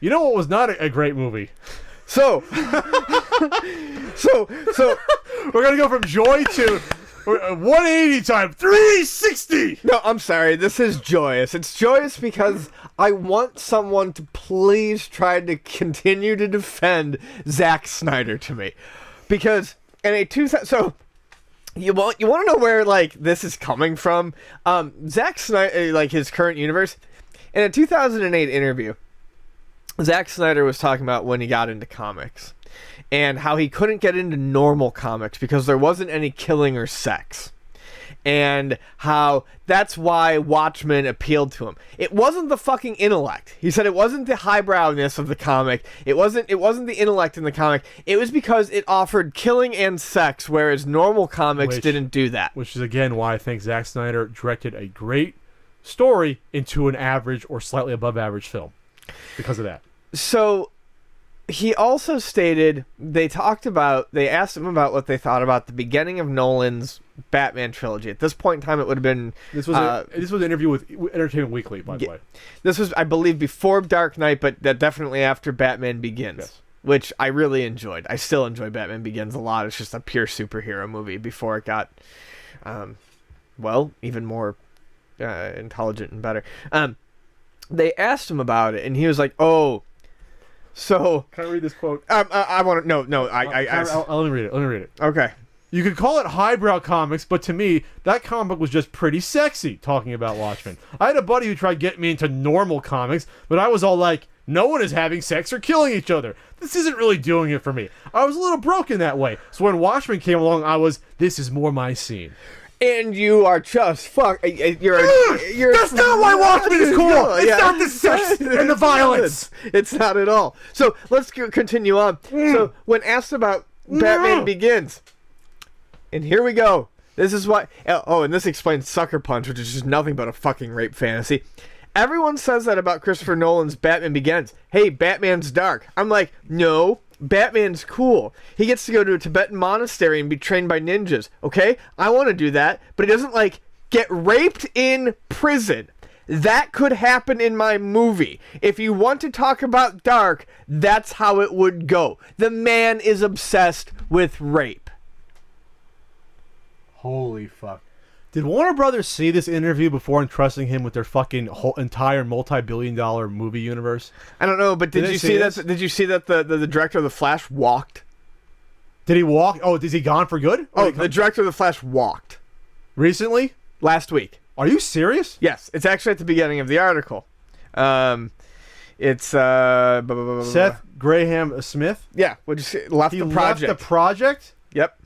You know what was not a great movie? So We're going to go from joy to 180 time 360. no, I'm sorry. This is joyous. It's joyous because I want someone to please try to continue to defend Zack Snyder to me, because in a so you want to know where like this is coming from. Zack Snyder, like his current universe, in a 2008 interview, Zack Snyder was talking about when he got into comics and how he couldn't get into normal comics because there wasn't any killing or sex. And how that's why Watchmen appealed to him. It wasn't the fucking intellect. He said it wasn't the highbrowness of the comic. It wasn't the intellect in the comic. It was because it offered killing and sex, whereas normal comics didn't do that. Which is, again, why I think Zack Snyder directed a great story into an average or slightly above average film. Because of that. So he also stated they asked him about what they thought about the beginning of Nolan's Batman trilogy. At this point in time, it would have been this was an interview with Entertainment Weekly, by the way. This was, I believe, before Dark Knight, but definitely after Batman Begins, yes. Which I really enjoyed. I still enjoy Batman Begins a lot. It's just a pure superhero movie before it got, even more intelligent and better. They asked him about it, and he was like, "Oh, so." Can I read this quote? I want to. No. Let me read it. Okay. You could call it highbrow comics, but to me, that comic book was just pretty sexy, talking about Watchmen. I had a buddy who tried getting me into normal comics, but I was all like, no one is having sex or killing each other. This isn't really doing it for me. I was a little broken that way. So when Watchmen came along, this is more my scene. And you are just you're that's not why Watchmen is cool. It's not the sex and the violence. It's not at all. So let's continue on. So when asked about Batman Begins, and here we go. This is why. Oh, and this explains Sucker Punch, which is just nothing but a fucking rape fantasy. Everyone says that about Christopher Nolan's Batman Begins. Hey, Batman's dark. I'm like, no. Batman's cool. He gets to go to a Tibetan monastery and be trained by ninjas. Okay? I want to do that, but he doesn't, get raped in prison. That could happen in my movie. If you want to talk about dark, that's how it would go. The man is obsessed with rape. Holy fuck. Did Warner Brothers see this interview before entrusting him with their fucking whole entire multi-billion-dollar movie universe? I don't know, but did you see that? Did you see that the director of The Flash walked? Did he walk? Oh, is he gone for good? Oh, the director of The Flash walked. Recently? Last week. Are you serious? Yes, it's actually at the beginning of the article. It's Seth Graham Smith. Yeah, left the project. He left the project. Yep.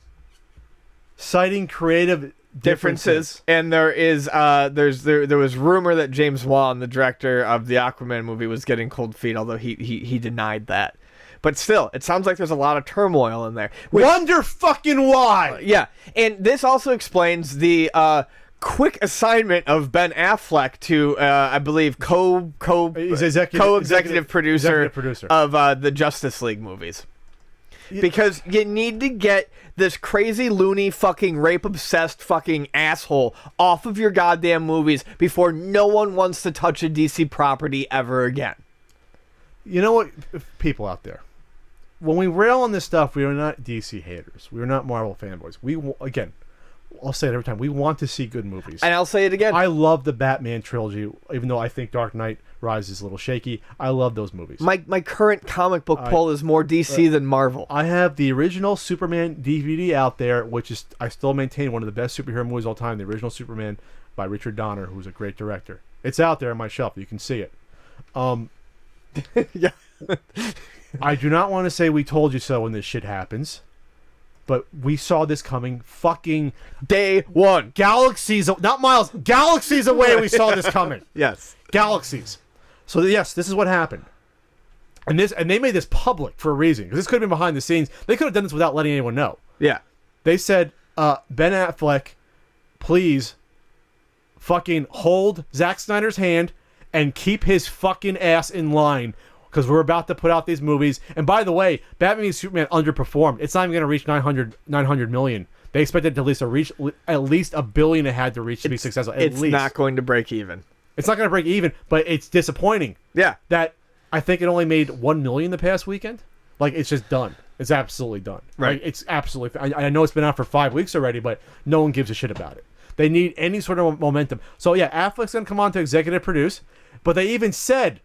Citing creative differences. And there was rumor that James Wan, the director of the Aquaman movie, was getting cold feet, although he denied that. But still, it sounds like there's a lot of turmoil in there. Wonder fucking why. Yeah, and this also explains the quick assignment of Ben Affleck to I believe co-executive producer of the Justice League movies. Because you need to get this crazy, loony, fucking rape-obsessed fucking asshole off of your goddamn movies before no one wants to touch a DC property ever again. You know what, people out there, when we rail on this stuff, we are not DC haters. We are not Marvel fanboys. Again, I'll say it every time, we want to see good movies. And I'll say it again. I love the Batman trilogy, even though I think Dark Knight Rises is a little shaky. I love those movies. My current comic book pull is more DC than Marvel. I have the original Superman DVD out there, which is, I still maintain, one of the best superhero movies of all time, the original Superman by Richard Donner, who's a great director. It's out there on my shelf. You can see it. Yeah. I do not want to say we told you so when this shit happens, but we saw this coming fucking day one. Galaxies, not miles, galaxies away we saw this coming. Yes. Galaxies. So yes, this is what happened. And they made this public for a reason, because this could have been behind the scenes. They could have done this without letting anyone know. Yeah. They said, Ben Affleck, please fucking hold Zack Snyder's hand and keep his fucking ass in line, because we're about to put out these movies. And by the way, Batman v Superman underperformed. It's not even going to reach 900 million. They expected to reach at least $1 billion. It had to reach to be successful. It's not going to break even. It's not going to break even, but it's disappointing. Yeah. That I think it only made $1 million the past weekend. Like, it's just done. It's absolutely done. Right. Like, it's absolutely. I know it's been out for 5 weeks already, but no one gives a shit about it. They need any sort of momentum. So yeah, Affleck's gonna come on to executive produce, but they even said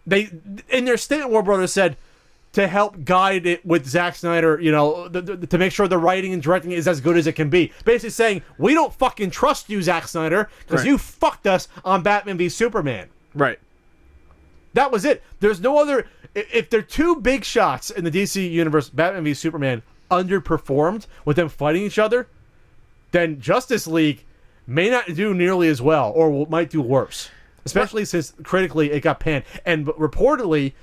in their statement, Warner Brothers said to help guide it with Zack Snyder, you know, to make sure the writing and directing is as good as it can be. Basically saying, we don't fucking trust you, Zack Snyder, because you fucked us on Batman v Superman. Right. That was it. There's no other. If they're two big shots in the DC universe, Batman v Superman underperformed with them fighting each other, then Justice League may not do nearly as well, or might do worse. Especially since critically it got panned. And reportedly,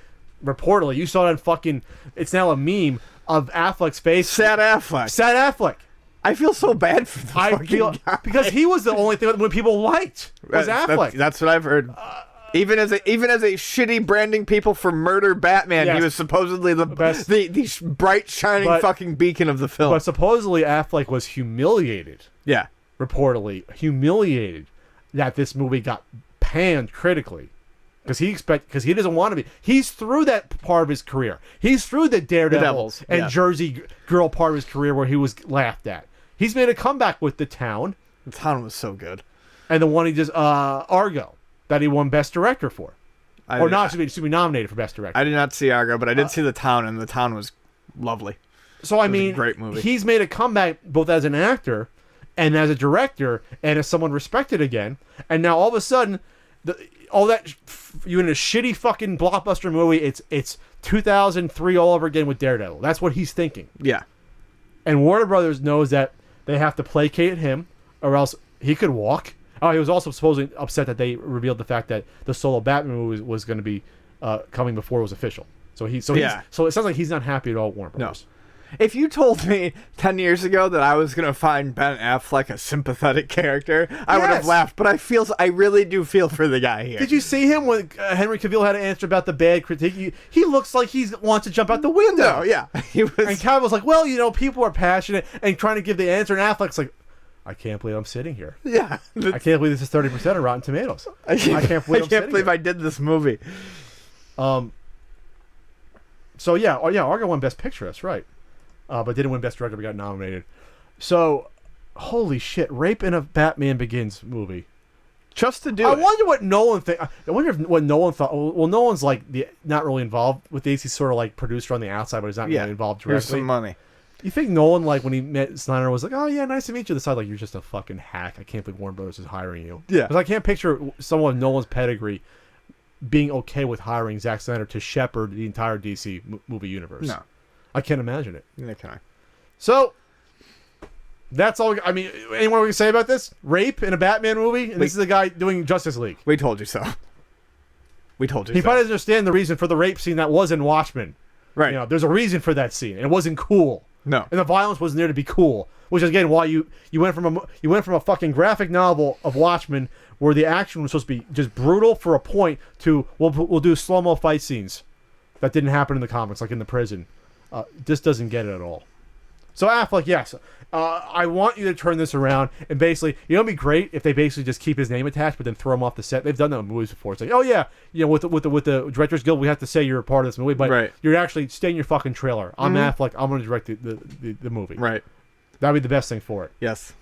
you saw it on fucking. It's now a meme of Affleck's face. Sad Affleck. I feel so bad for the fucking guy. Because he was the only thing when people liked was Affleck. That's what I've heard. Even as a shitty branding people for Murder Batman, he was supposedly the best, the bright shining fucking beacon of the film. But supposedly Affleck was humiliated. Yeah, reportedly humiliated that this movie got panned critically. Because he doesn't want to be. He's through that part of his career. He's through the Daredevil and Jersey Girl part of his career where he was laughed at. He's made a comeback with The Town. The Town was so good. And the one he just Argo that he won Best Director for, to be nominated for Best Director. I did not see Argo, but I did see The Town, and The Town was lovely. So I mean, great movie. He's made a comeback both as an actor and as a director and as someone respected again. And now all of a sudden, all that you in a shitty fucking blockbuster movie. It's 2003 all over again with Daredevil. That's what he's thinking. Yeah. And Warner Brothers knows that they have to placate him, or else he could walk. Oh, he was also supposedly upset that they revealed the fact that the solo Batman movie was going to be coming before it was official. So it sounds like he's not happy at all. Warner Brothers. No. If you told me 10 years ago that I was going to find Ben Affleck a sympathetic character, I would have laughed. But I really do feel for the guy here. Did you see him when Henry Cavill had to answer about the bad critique? He looks like he wants to jump out the window. No, yeah. And Cavill was like, well, you know, people are passionate and trying to give the answer. And Affleck's like, I can't believe I'm sitting here. Yeah. I can't believe this is 30% of Rotten Tomatoes. I can't believe I did this movie. So yeah, Argo won Best Picture. That's right. But didn't win Best Director, but got nominated. So, holy shit, rape in a Batman Begins movie. Just to do I wonder what Nolan think. I wonder what Nolan thought. Well, Nolan's like not really involved with these. He's sort of like producer on the outside, but he's not really involved directly. Here's some money. You think Nolan, like when he met Snyder, was like, "Oh yeah, nice to meet you." The side, like, you're just a fucking hack. I can't believe Warner Brothers is hiring you. Yeah, because I can't picture someone of Nolan's pedigree being okay with hiring Zack Snyder to shepherd the entire DC movie universe. No. I can't imagine it. Neither can I. So, that's all. I mean, anyone we can say about this? Rape in a Batman movie? And this is the guy doing Justice League. We told you so. We told you so. He probably doesn't understand the reason for the rape scene that was in Watchmen. Right. You know, there's a reason for that scene. And it wasn't cool. No. And the violence wasn't there to be cool. Which is, again, why you went from a fucking graphic novel of Watchmen where the action was supposed to be just brutal for a point to, we'll do slow-mo fight scenes. That didn't happen in the comics, like in the prison. This doesn't get it at all. So Affleck, yes, I want you to turn this around and basically, you know, it'd be great if they basically just keep his name attached, but then throw him off the set. They've done that in movies before. It's like, oh yeah, you know, with the Directors Guild, we have to say you're a part of this movie, but you're actually stay in your fucking trailer. I'm Affleck. I'm going to direct the movie. Right. That'd be the best thing for it. Yes.